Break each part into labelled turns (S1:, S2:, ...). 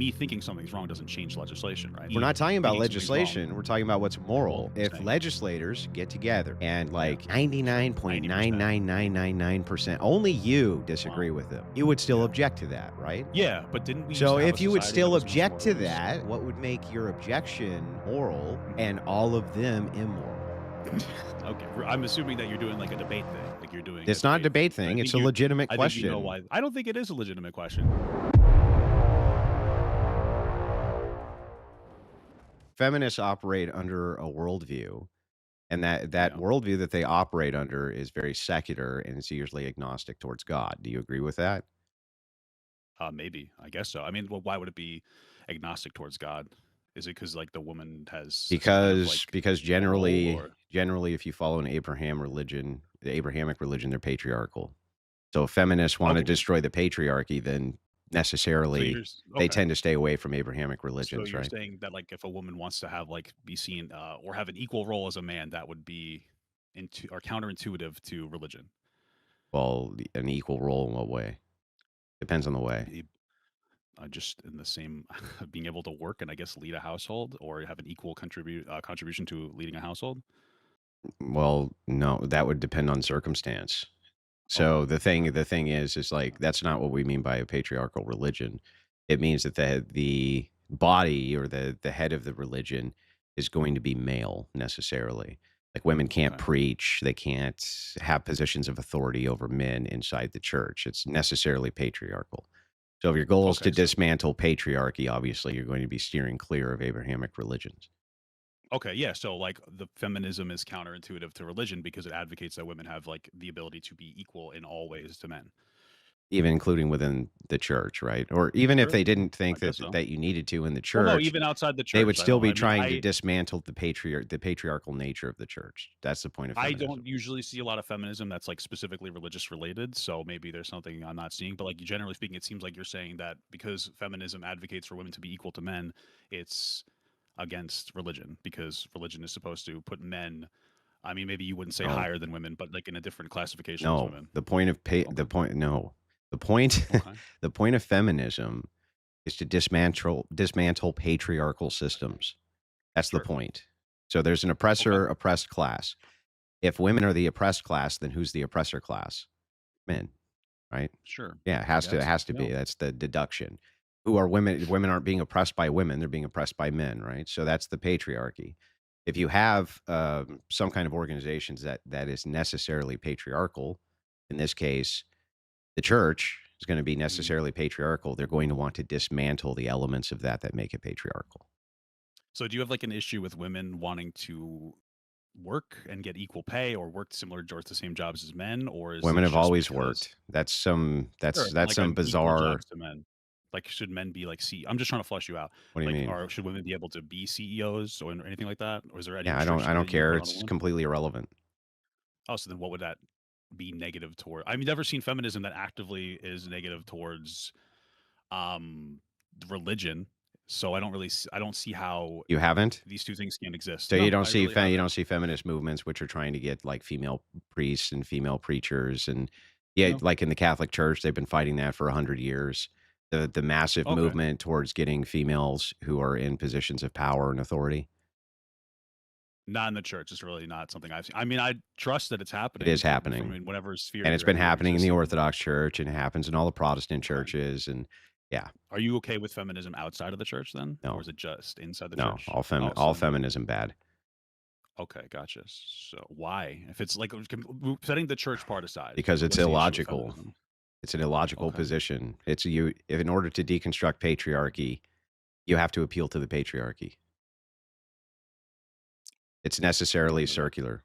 S1: me thinking something's wrong doesn't change legislation, right?
S2: We're not talking about
S1: Thinking something's wrong.
S2: legislation. We're talking about what's
S1: Well,
S2: moral.
S1: I'm
S2: If
S1: saying,
S2: legislators get together and
S1: yeah,
S2: like
S1: sure, 90%.
S2: 99.99999% only you
S1: Wow.
S2: disagree with them, you would still
S1: Yeah.
S2: object to that, right?
S1: Yeah, but didn't we used
S2: So
S1: to have a
S2: if you would
S1: society that
S2: still
S1: was much
S2: object
S1: more
S2: to
S1: loose?
S2: that, what would make your objection moral
S1: Mhm.
S2: and all of them immoral?
S1: Okay, I'm assuming that you're doing, like, a debate thing, like, you're doing a
S2: It's not a
S1: debate thing,
S2: debate
S1: but
S2: thing. It's a legitimate
S1: I think you know
S2: question.
S1: why. I don't think it is a legitimate question.
S2: Feminists operate under a worldview, and that
S1: Yeah.
S2: worldview that they operate under is very secular and it's usually agnostic towards God. Do you agree with that?
S1: Maybe, I guess so. I mean, well, why would it be agnostic towards God? Is it because like, the woman has some kind of, like,
S2: Because
S1: equal role or
S2: generally, if you follow an the Abrahamic religion, they're patriarchal. So if feminists want to
S1: okay,
S2: destroy the patriarchy, then
S1: so
S2: necessarily they
S1: okay.
S2: tend to stay away from Abrahamic
S1: So
S2: religions,
S1: you're
S2: right?
S1: saying that, like, if a woman wants to have, like, be seen, or have an equal role as a man, that would be into or counterintuitive to religion?
S2: Well, an equal role in what way? Depends on the way.
S1: Be just in the same being able to work and I guess lead a household or have an equal contribution to leading a household?
S2: Well, no, that would depend on circumstance.
S1: Okay,
S2: So
S1: okay,
S2: the thing is like that's not what we mean by a patriarchal religion. It means that the body or the head of the religion is going to be male necessarily. Like women can't
S1: okay,
S2: preach, they can't have positions of authority over men inside the church. It's necessarily patriarchal. So if your goal is to
S1: okay, so
S2: dismantle patriarchy, obviously you're going to be steering clear of Abrahamic religions.
S1: okay, yeah, so, like, the feminism is counterintuitive to religion because it advocates that women have, like, the ability to be equal in all ways to men.
S2: Even including within the church, right? Or even if
S1: Sure,
S2: they didn't
S1: I
S2: think
S1: guess so.
S2: that you needed to in the
S1: Well, no,
S2: church,
S1: even outside the
S2: they would
S1: church, I
S2: still
S1: don't
S2: be
S1: I mean,
S2: trying to dismantle the patriarchal nature of the church. That's the point of
S1: I
S2: feminism.
S1: don't usually see a lot of feminism that's, like, specifically religious related, so maybe there's something I'm not seeing, but, like, generally speaking, it seems like you're saying that because feminism advocates for women to be equal to men, it's against religion because religion is supposed to put men I mean, maybe you wouldn't say
S2: No,
S1: higher than women, but, like, in a different classification as
S2: no.
S1: women.
S2: The point of
S1: Okay,
S2: the point
S1: okay,
S2: the point of feminism is to dismantle patriarchal systems. That's the
S1: sure.
S2: point. So there's an
S1: Okay,
S2: oppressor oppressed class. If women are the oppressed class, then who's the oppressor class? Men. Right?
S1: sure,
S2: Yeah,
S1: I
S2: it
S1: guess.
S2: has to
S1: Yeah,
S2: be. That's the deduction. Who are women? Women aren't being oppressed by women; they're being oppressed by men, right? So that's the patriarchy. If you have some kind of organizations that is necessarily patriarchal, in this case, the church is going to be
S1: mhm.
S2: necessarily patriarchal. They're going to want to dismantle the elements of that make it patriarchal.
S1: So do you have, like, an issue with women wanting to work and get equal pay or work similar or the same jobs as men, or is it
S2: Women have
S1: just
S2: always
S1: because
S2: worked. That's
S1: sure, and, like,
S2: some
S1: an equal
S2: bizarre.
S1: jobs to men? Like, should men be, like, I'm just trying to flush you out.
S2: What do you
S1: Like,
S2: mean?
S1: or should women be able to be CEOs or anything like that? Or is there any
S2: Yeah, I
S1: restriction
S2: don't
S1: that you would
S2: care.
S1: put on a
S2: It's
S1: woman?
S2: completely irrelevant.
S1: Oh, so then what would that be negative toward I've never seen feminism that actively is negative towards, um, religion, so I don't see how
S2: You haven't?
S1: these 2 things can exist.
S2: So
S1: No, I really
S2: you
S1: haven't.
S2: don't see feminist movements which are trying to get, like, female priests and female preachers and yeah,
S1: No.
S2: like in the Catholic Church, they've been fighting that for 100 years. The massive
S1: Okay.
S2: movement towards getting females who are in positions of power and authority.
S1: Not in the church, it's really not something I've seen. I mean, I trust that it's
S2: It is
S1: happening from
S2: happening,
S1: in whatever sphere
S2: and it's been
S1: you're
S2: happening in the
S1: existing in.
S2: Orthodox Church, and it happens in all the Protestant
S1: Okay.
S2: churches, and yeah,
S1: Are you okay with feminism outside of the church then? Or
S2: no,
S1: is it just inside the
S2: no,
S1: church? Oh, so
S2: all
S1: then
S2: feminism bad
S1: okay, gotcha. So why? If it's like setting the church part aside,
S2: because it's
S1: what's the issue with
S2: illogical.
S1: feminism?
S2: It's an illogical
S1: Okay.
S2: position. It's you if in order to deconstruct patriarchy, you have to appeal to the patriarchy. It's
S1: I
S2: necessarily
S1: didn't know that.
S2: circular.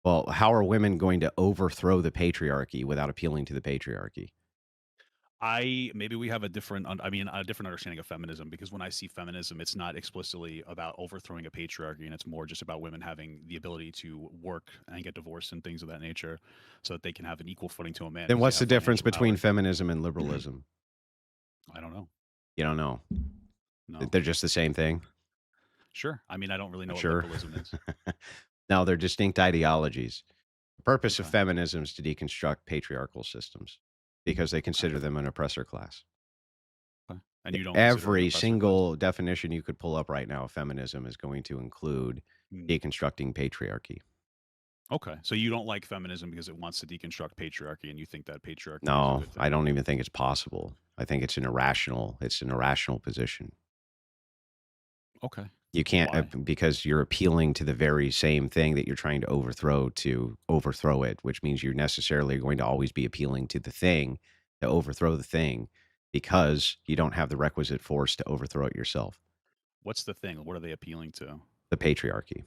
S2: Well, how are women going to overthrow the patriarchy without appealing to the patriarchy?
S1: Maybe we have a different I mean, a different understanding of feminism because when I see feminism, it's not explicitly about overthrowing a patriarchy, and it's more just about women having the ability to work and get divorced and things of that nature so that they can have an equal footing to a man
S2: Then
S1: because they
S2: what's the
S1: have
S2: difference
S1: financial
S2: between
S1: power.
S2: feminism and liberalism?
S1: I don't know.
S2: You don't know.
S1: No.
S2: They're just the same thing?
S1: Sure. I mean, I don't really know what
S2: Sure.
S1: liberalism is.
S2: No, they're distinct ideologies. The purpose of
S1: Okay.
S2: feminism is to deconstruct patriarchal systems because they
S1: Okay.
S2: consider them an oppressor class.
S1: Okay. And you don't consider it an
S2: Every
S1: oppressive class?
S2: single definition you could pull up right now of feminism is going to include
S1: Mm.
S2: deconstructing patriarchy.
S1: Okay. So you don't like feminism because it wants to deconstruct patriarchy and you think that patriarchy is a
S2: No,
S1: good
S2: I
S1: thing?
S2: don't even think it's possible. I think it's an irrational position.
S1: Okay.
S2: You can't
S1: Why?
S2: because you're appealing to the very same thing that you're trying to overthrow it, which means you're necessarily going to always be appealing to the thing to overthrow the thing because you don't have the requisite force to overthrow it yourself.
S1: What's the thing? What are they appealing to?
S2: The patriarchy.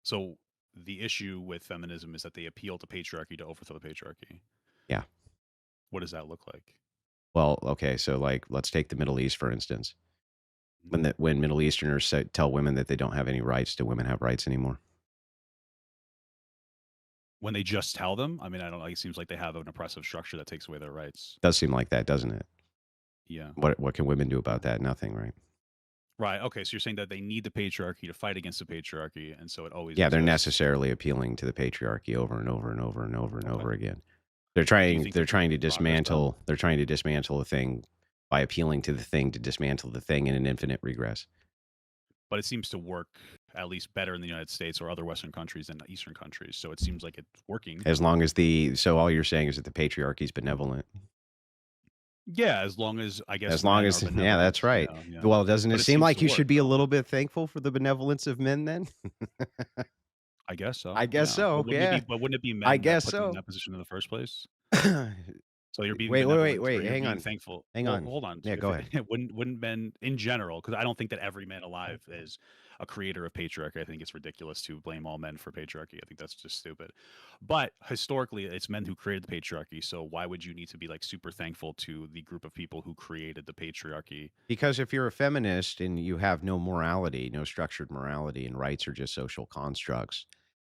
S1: So the issue with feminism is that they appeal to patriarchy to overthrow the patriarchy.
S2: Yeah.
S1: What does that look like?
S2: Well, okay, so like let's take the Middle East for instance.
S1: Mhm.
S2: When Middle Easterners tell women that they don't have any rights, do women have rights anymore?
S1: When they just tell them, I mean, I don't know. It seems like they have an oppressive structure that takes away their rights.
S2: Does seem like that, doesn't it?
S1: Yeah.
S2: What can women do about
S1: Okay.
S2: that? Nothing, right?
S1: Right. Okay. So you're saying that they need the patriarchy to fight against the patriarchy, and so it always
S2: Yeah, they're
S1: exists.
S2: necessarily appealing to the patriarchy over and over and over and over and
S1: Okay.
S2: over again.
S1: Do you think
S2: They're
S1: that they're
S2: trying to
S1: making progress though?
S2: dismantle a thing by appealing to the thing to dismantle the thing in an infinite regress.
S1: But it seems to work at least better in the United States or other Western countries than Eastern countries. So it seems like it's working.
S2: As long as all you're saying is that the patriarchy is benevolent.
S1: Yeah, as long as I guess
S2: As long
S1: men are
S2: as yeah,
S1: benevolent.
S2: that's right.
S1: Yeah, yeah.
S2: Well, doesn't it
S1: But it
S2: seem
S1: seems
S2: like
S1: to
S2: you
S1: work
S2: should be a
S1: though.
S2: little bit thankful for the benevolence of men then?
S1: I guess
S2: I
S1: so.
S2: guess
S1: Yeah.
S2: so, yeah.
S1: But wouldn't it be
S2: I
S1: men that
S2: guess
S1: put them in
S2: so.
S1: that position in the first place?
S2: Wait,
S1: So you're being
S2: wait,
S1: benevolent or
S2: wait,
S1: you're
S2: hang
S1: being
S2: on.
S1: thankful.
S2: Hang
S1: Well,
S2: on.
S1: hold on.
S2: Yeah,
S1: If
S2: go ahead.
S1: it, wouldn't men in general, because I don't think that every man alive is a creator of patriarchy. I think it's ridiculous to blame all men for patriarchy. I think that's just stupid. But historically, it's men who created the patriarchy. So why would you need to be like super thankful to the group of people who created the patriarchy?
S2: Because if you're a feminist and you have no morality, no structured morality, and rights are just social constructs,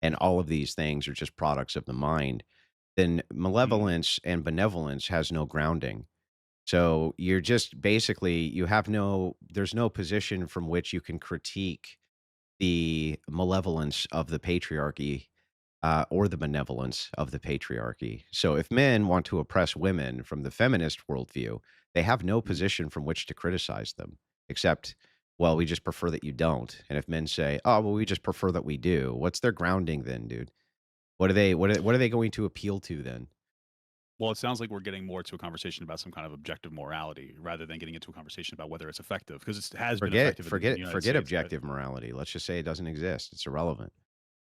S2: and all of these things are just products of the mind, then
S1: Mm,
S2: malevolence and benevolence has no grounding. So you're just basically there's no position from which you can critique the malevolence of the patriarchy or the benevolence of the patriarchy. So if men want to oppress women from the feminist worldview, they have no
S1: mm.
S2: position from which to criticize them, except, well, we just prefer that you don't. And if men say, oh, well, we just prefer that we do, what's their grounding then, dude? What are they going to appeal to then?
S1: Well, it sounds like we're getting more to a conversation about some kind of objective morality rather than getting into a conversation about whether it's effective because it has been effective in the United
S2: Forget
S1: States, right?
S2: objective morality. Let's just say it doesn't exist. It's irrelevant.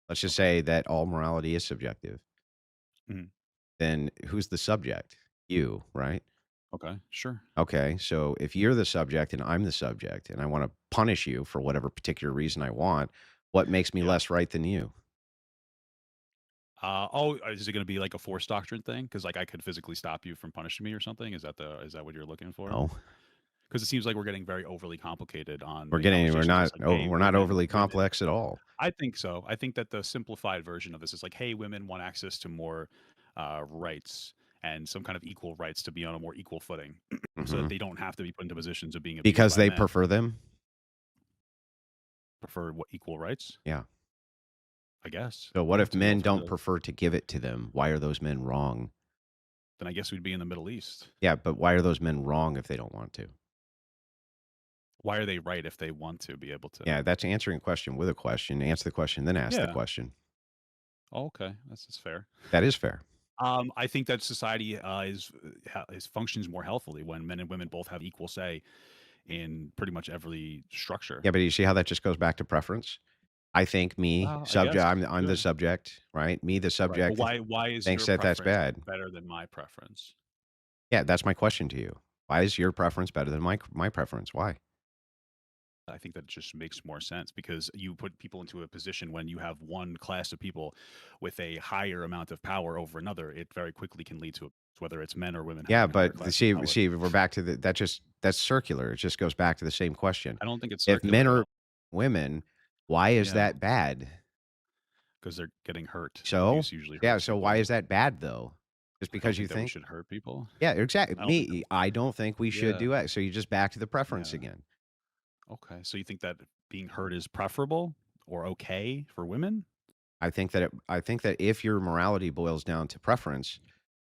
S2: Let's just
S1: Okay.
S2: say that all morality is subjective.
S1: Mhm.
S2: Then who's the subject? You, right?
S1: Okay. Sure.
S2: Okay, so if you're the subject and I'm the subject and I want to punish you for whatever particular reason I want, what makes me
S1: Yeah.
S2: less right than you?
S1: Is it going to be like a force doctrine thing? Because like I could physically stop you from punishing me or something. Is that what you're looking for?
S2: No.
S1: Because it seems like we're getting very overly complicated on a conversation just like, hey,
S2: We're not overly
S1: women.
S2: complex at all.
S1: I think so. I think that the simplified version of this is like, hey, women want access to more rights and some kind of equal rights to be on a more equal footing, so that
S2: Mhm.
S1: they don't have to be put into positions of being abused
S2: Because
S1: by
S2: they
S1: men.
S2: prefer them?
S1: Prefer what equal rights?
S2: Yeah.
S1: I guess.
S2: So what if
S1: What's the
S2: men don't
S1: alternative?
S2: prefer to give it to them? Why are those men wrong?
S1: Then I guess we'd be in the Middle East.
S2: Yeah, but why are those men wrong if they don't want to?
S1: Why are they right if they want to be able to?
S2: Yeah, that's answering a question with a question. Answer the question, then ask the
S1: Yeah.
S2: question.
S1: Oh, okay. That's fair.
S2: That is fair.
S1: I think that society is functions more healthily when men and women both have equal say in pretty much every structure.
S2: Yeah, but you see how that just goes back to preference? I think
S1: I guess.
S2: I'm
S1: Yeah.
S2: the subject, right? Me, the
S1: Right. But
S2: subject,
S1: why is
S2: thinks
S1: your
S2: that that's
S1: preference
S2: bad.
S1: better than my preference?
S2: Yeah, that's my question to you. Why is your preference better than my preference? Why?
S1: I think that just makes more sense because you put people into a position when you have one class of people with a higher amount of power over another, it very quickly can lead to whether it's men or women
S2: Yeah,
S1: having a higher
S2: but
S1: class of power.
S2: we're back to that's circular. It just goes back to the same question.
S1: I don't think it's
S2: If men
S1: circular at
S2: are
S1: all.
S2: women, why is
S1: Yeah,
S2: that bad?
S1: because they're getting hurt.
S2: So
S1: Abuse usually
S2: yeah,
S1: hurts
S2: so why
S1: people.
S2: is that bad though? Just
S1: I don't
S2: because you
S1: think that we
S2: think?
S1: should hurt people.
S2: Yeah, exactly.
S1: I don't think that
S2: I don't think we should
S1: yeah,
S2: do it. So you're just back to the preference
S1: yeah.
S2: again.
S1: Okay, so you think that being hurt is preferable or okay for women?
S2: I think that if your morality boils down to preference,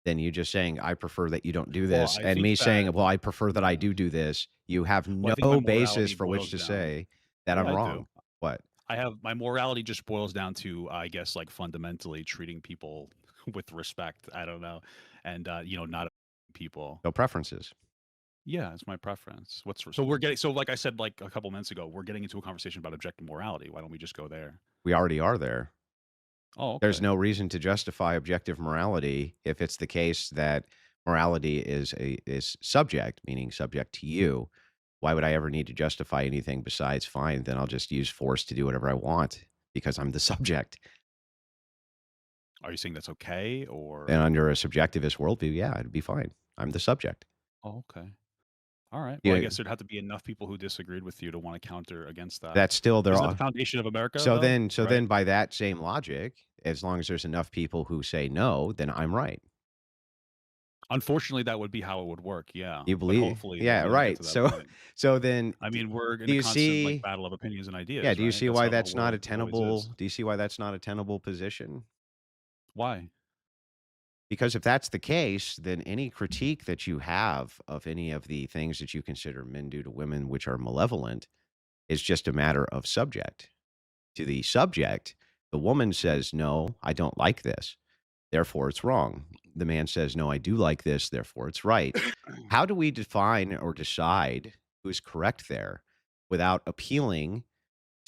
S2: than you just saying, "I prefer that you don't do
S1: Well,
S2: this,"
S1: I
S2: and
S1: think
S2: me
S1: that
S2: saying, "Well, I prefer that I
S1: yeah.
S2: do this." You have
S1: Well, I think my
S2: no basis
S1: morality
S2: for which
S1: boils
S2: to
S1: down
S2: say that
S1: yeah,
S2: I'm
S1: I do.
S2: wrong. What?
S1: I have my morality just boils down to, I guess, like, fundamentally treating people with respect, I don't know, and, not people.
S2: No preferences.
S1: Yeah, it's my preference. So we're getting so like I said, like, a couple minutes ago, we're getting into a conversation about objective morality. Why don't we just go there?
S2: We already are there.
S1: Oh,
S2: There's
S1: okay.
S2: no reason to justify objective morality if it's the case that morality is subject, meaning subject to you. Why would I ever need to justify anything besides fine? Then I'll just use force to do whatever I want because I'm the subject.
S1: Are you saying that's okay
S2: And
S1: or
S2: under a subjectivist worldview, yeah, it'd be fine. I'm the subject.
S1: Oh, okay. Alright. Well, I
S2: Yeah,
S1: guess there'd have to be enough people who disagreed with you to wanna counter against that.
S2: that's still there.
S1: Isn't that the foundation of America,
S2: So
S1: though,
S2: then, so
S1: right?
S2: then, by that same logic, as long as there's enough people who say no, then I'm right.
S1: Unfortunately, that would be how it would work, yeah,
S2: You
S1: but
S2: believe?
S1: hopefully that
S2: Yeah,
S1: we don't get
S2: right.
S1: to that
S2: So,
S1: point.
S2: so then,
S1: I mean, we're in
S2: do
S1: a
S2: you
S1: constant, like,
S2: see?
S1: battle of opinions and
S2: Yeah,
S1: ideas,
S2: do you
S1: right?
S2: see
S1: That's
S2: why
S1: how the
S2: that's not a
S1: world always
S2: tenable?
S1: is.
S2: Do you see why that's not a tenable position?
S1: Why?
S2: Because if that's the case, then any critique that you have of any of the things that you consider men do to women, which are malevolent, is just a matter of subject. To the subject, the woman says, "No, I don't like this. Therefore, it's wrong." The man says, "No, I do like this. Therefore, it's right." How do we define or decide who's correct there without appealing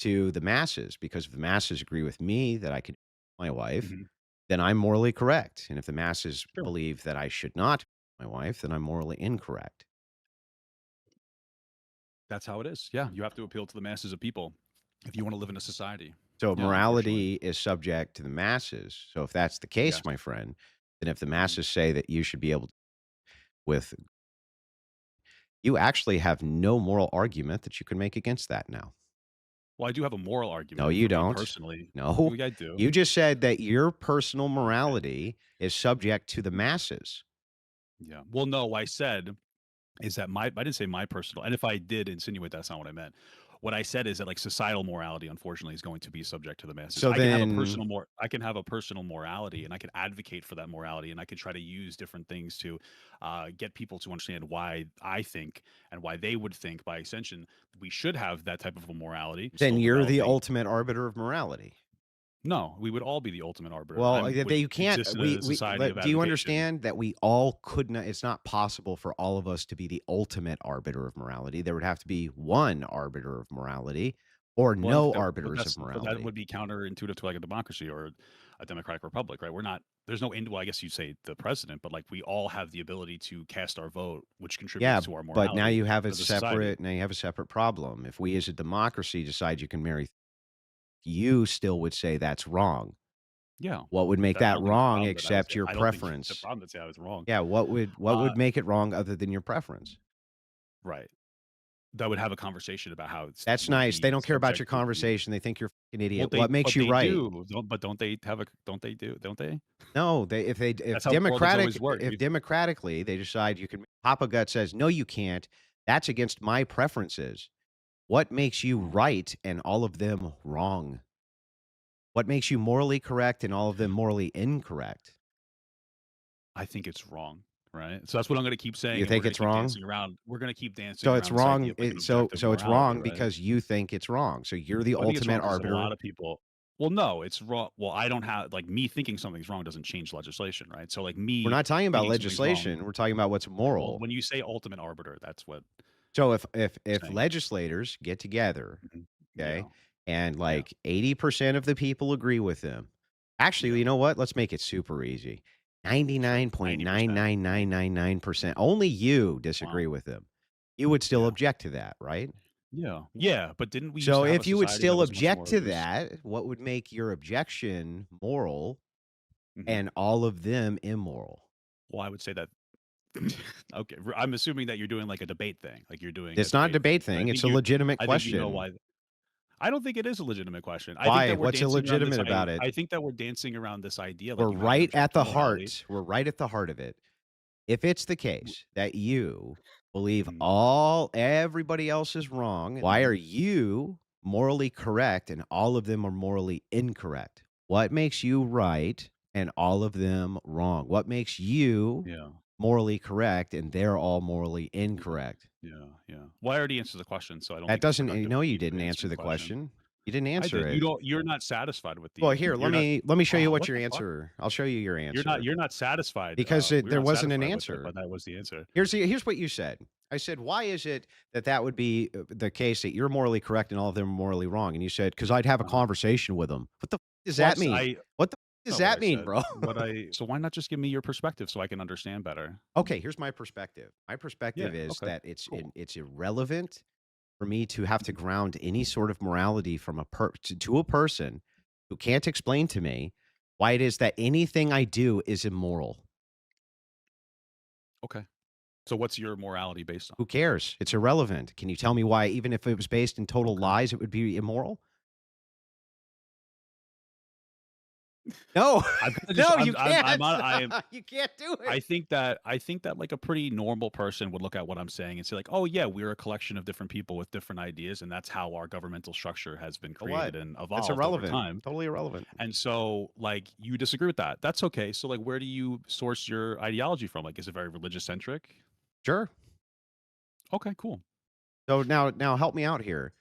S2: to the masses? Because if the masses agree with me that I can my wife,
S1: Mhm.
S2: then I'm morally correct. And if the masses
S1: Sure.
S2: believe that I should not my wife, then I'm morally incorrect.
S1: That's how it is, yeah, you have to appeal to the masses of people if you wanna live in a society.
S2: So
S1: Yeah, unfortunately.
S2: morality is subject to the masses. So if that's the case,
S1: Yes.
S2: my friend, then if the
S1: Mhm.
S2: masses say that you should be able to with you actually have no moral argument that you can make against that now.
S1: Well, I do have a moral
S2: No,
S1: argument
S2: you
S1: for me
S2: don't.
S1: personally.
S2: No.
S1: Yeah, I do.
S2: You just said that your personal
S1: Okay.
S2: morality is subject to the masses.
S1: Yeah. Well, no, I said is that my I didn't say my personal and if I did insinuate, that's not what I meant. What I said is that, like, societal morality, unfortunately, is going to be subject to the masses.
S2: So then
S1: I can have a personal morality, and I can advocate for that morality, and I can try to use different things to, get people to understand why I think and why they would think, by extension, we should have that type of a morality,
S2: then
S1: still
S2: you're the
S1: developing.
S2: ultimate arbiter of morality.
S1: No, we would all be the ultimate arbiter.
S2: Well,
S1: I'm
S2: that
S1: would
S2: you can't
S1: exist in a
S2: we
S1: society of
S2: let do you
S1: advocation.
S2: understand that we all could not it's not possible for all of us to be the ultimate arbiter of morality. There would have to be one arbiter of morality or
S1: Well, I don't
S2: no
S1: think that
S2: arbiters of
S1: but that
S2: morality.
S1: would be counterintuitive to, like, a democracy or a democratic republic, right? We're not there's no well, I guess you'd say the president, but, like, we all have the ability to cast our vote, which
S2: Yeah,
S1: contributes to our
S2: but
S1: morality as a society.
S2: now you have a separate problem. If we as a democracy decide you can marry, you still would say that's wrong.
S1: Yeah.
S2: What would make
S1: That I
S2: that
S1: don't think it's a
S2: wrong
S1: problem that I would
S2: except
S1: say
S2: your
S1: I don't think it's a
S2: preference?
S1: problem to say I was wrong.
S2: Yeah, what
S1: Uh,
S2: would make it wrong other than your preference?
S1: right. That would have a conversation about how it's
S2: That's
S1: would
S2: nice. They
S1: be
S2: don't care about your
S1: subject to the
S2: conversation. They think you're a fucking
S1: well,
S2: idiot. What makes
S1: but
S2: you
S1: they
S2: right?
S1: do. Don't they have a don't they do don't they?
S2: No,
S1: That's how the world has always worked.
S2: if democratically they decide you can Papa Gut says, "No, you can't. That's against my preferences." What makes you right and all of them wrong? What makes you morally correct and all of them morally incorrect?
S1: I think it's wrong, right? So that's what I'm gonna keep saying,
S2: You
S1: and
S2: think it's wrong?
S1: we're gonna keep dancing
S2: So it's
S1: around this idea
S2: wrong.
S1: of, like, an
S2: So
S1: objective
S2: it's
S1: morality,
S2: wrong
S1: right?
S2: because you think it's wrong. So you're the
S1: Well, I think it's wrong
S2: ultimate
S1: because a lot
S2: arbiter.
S1: of people well, no, it's wrong well, I don't have like, me thinking something's wrong doesn't change legislation, right? So, like,
S2: We're
S1: me
S2: not talking about
S1: thinking something's wrong
S2: legislation. We're talking about what's
S1: well,
S2: moral.
S1: when you say ultimate arbiter, that's what
S2: So
S1: I'm
S2: if
S1: saying.
S2: legislators get together,
S1: Mhm.
S2: okay,
S1: Yeah,
S2: and
S1: yeah,
S2: like 80% of the people agree with them. Actually,
S1: yeah,
S2: you know what? Let's make it super easy.
S1: sure, 90%. Mhm.
S2: 99.99999% only you
S1: Wow,
S2: disagree with them. You would still
S1: yeah,
S2: object to that, right?
S1: yeah, yeah, but didn't we used
S2: So
S1: to have a
S2: if you would
S1: society that
S2: still
S1: was much
S2: object
S1: more
S2: to
S1: loose?
S2: that, what would make your objection moral
S1: Mhm.
S2: and all of them immoral?
S1: Well, I would say that okay, I'm assuming that you're doing, like, a debate thing, like, you're doing a
S2: It's not a
S1: debate
S2: debate
S1: thing, but
S2: thing. It's a legitimate
S1: I think you know
S2: question.
S1: why I don't think it is a legitimate question. I think
S2: Why?
S1: that we're
S2: What's
S1: dancing around
S2: illegitimate about it?
S1: I think that we're dancing around this idea, like,
S2: We're
S1: you have an
S2: right at
S1: objective
S2: the
S1: morality.
S2: heart. We're right at the heart of it. If it's the
S1: W
S2: case that you believe
S1: Mhm,
S2: all everybody else is wrong, why
S1: mhm.
S2: are you morally correct and all of them are morally incorrect? What makes you right and all of them wrong. What makes you
S1: Yeah.
S2: morally correct and they're all morally
S1: Yeah.
S2: incorrect?
S1: Yeah. Yeah. Well, I already answered the question, so I don't
S2: That
S1: think it's
S2: doesn't
S1: productive
S2: no,
S1: for
S2: you
S1: you to
S2: didn't
S1: answer
S2: answer
S1: the
S2: the
S1: question.
S2: question. You didn't
S1: I
S2: answer
S1: did. You
S2: it.
S1: don't you're not satisfied with
S2: Well,
S1: the
S2: here,
S1: you're not
S2: let me show you what
S1: what
S2: your
S1: the fuck?
S2: answer. I'll show you your answer
S1: You're not satisfied,
S2: because
S1: we're
S2: there
S1: not
S2: wasn't an
S1: satisfied with it,
S2: answer.
S1: but that was the answer.
S2: Here's what you said. I said, "Why is it that that would be the case that you're morally correct and all of them are morally wrong?" And you said, "Because I'd have a
S1: Uh-huh.
S2: conversation with them." What the does
S1: Well,
S2: that mean? What the
S1: that's
S2: does
S1: not what I
S2: that mean,
S1: said.
S2: bro?
S1: What I so why not just give me your perspective so I can understand better?
S2: Okay, here's my perspective. My
S1: Yeah,
S2: perspective is
S1: okay,
S2: that
S1: cool.
S2: it's irrelevant for me to have to
S1: Mhm.
S2: ground any sort of morality from to a person who can't explain to me why it is that anything I do is immoral.
S1: Okay. So what's your morality based on?
S2: Who cares? It's irrelevant. Can you tell me why, even if it was based in total
S1: Okay.
S2: lies, it would be immoral? No,
S1: I'm kinda just
S2: no, you
S1: I'm
S2: can't.
S1: on I am
S2: You can't do it.
S1: I think that, like, a pretty normal person would look at what I'm saying and say, like, "Oh, yeah, we're a collection of different people with different ideas, and that's how our governmental structure has been
S2: So what?
S1: created and
S2: That's
S1: evolved over
S2: irrelevant.
S1: time."
S2: Totally irrelevant.
S1: And so, like, you disagree with that. That's okay. So, like, where do you source your ideology from? Like, is it very religious centric?
S2: Sure.
S1: Okay, cool.
S2: So now help me out here.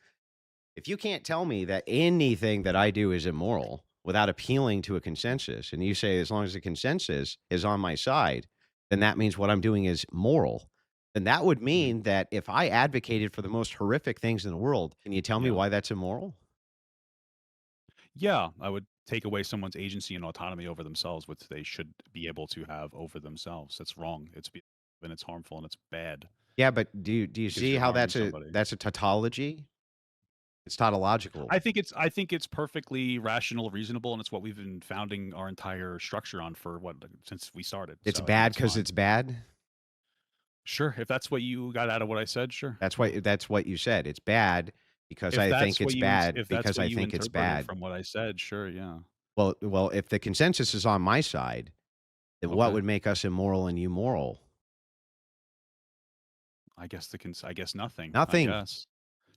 S2: If you can't tell me that anything that I do is immoral without appealing to a consensus, and you say as long as the consensus is on my side, then that means what I'm doing is moral. Then that would
S1: Mhm.
S2: mean that if I advocated for the most horrific things in the world, can you tell me
S1: Yeah.
S2: why that's immoral?
S1: Yeah, I would take away someone's agency and autonomy over themselves, which they should be able to have over themselves. That's wrong. And it's harmful and it's bad
S2: Yeah, but do you
S1: because
S2: see
S1: you're
S2: how
S1: harming somebody.
S2: that's a tautology? It's tautological.
S1: I think it's perfectly rational, reasonable, and it's what we've been founding our entire structure on for what like, since we started.
S2: It's
S1: So I think
S2: bad
S1: it's
S2: because
S1: fine.
S2: it's bad?
S1: Sure, if that's what you got out of what I said, sure. Yeah.
S2: That's what you said. It's bad because I think it's bad
S1: If that's
S2: because
S1: what
S2: I
S1: you
S2: think it's
S1: interpreted
S2: bad.
S1: from what I said, sure, yeah.
S2: Well, if the consensus is on my side, then what
S1: Okay.
S2: would make us immoral and you moral?
S1: I guess nothing, I
S2: Nothing.
S1: guess.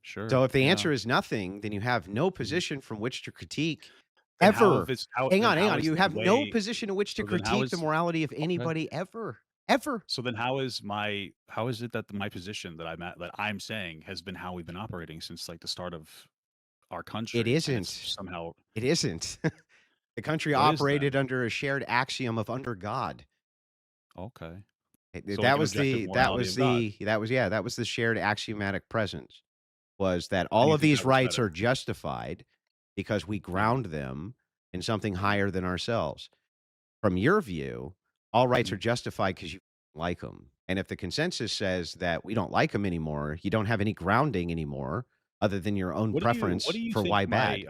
S1: Sure,
S2: So if the
S1: yeah.
S2: answer is nothing, then you have no
S1: Mhm.
S2: position from which to critique
S1: Then how if
S2: ever.
S1: it's how
S2: Hang on.
S1: is
S2: You
S1: the
S2: have no
S1: way
S2: position in which to
S1: so then how
S2: critique the
S1: is
S2: morality of
S1: okay.
S2: anybody ever. Ever.
S1: So then how is it that my position that I'm saying has been how we've been operating since, like, the start of our
S2: It
S1: country, and it's
S2: isn't.
S1: somehow
S2: It isn't. The country
S1: what is
S2: operated
S1: then?
S2: under a shared axiom of under God.
S1: Okay. So, like,
S2: That
S1: an
S2: was
S1: objective
S2: the
S1: morality of God.
S2: that was the shared axiomatic presence, was that
S1: And
S2: all
S1: you
S2: of
S1: think
S2: these
S1: that was
S2: rights
S1: better?
S2: are justified because we
S1: Yeah,
S2: ground them in something
S1: yeah.
S2: higher than ourselves. From your view, all rights are
S1: Mhm.
S2: justified because you like them. And if the consensus says that we don't like them anymore, you don't have any grounding anymore other than your own
S1: What do
S2: preference
S1: you
S2: for
S1: think
S2: why
S1: my
S2: bad.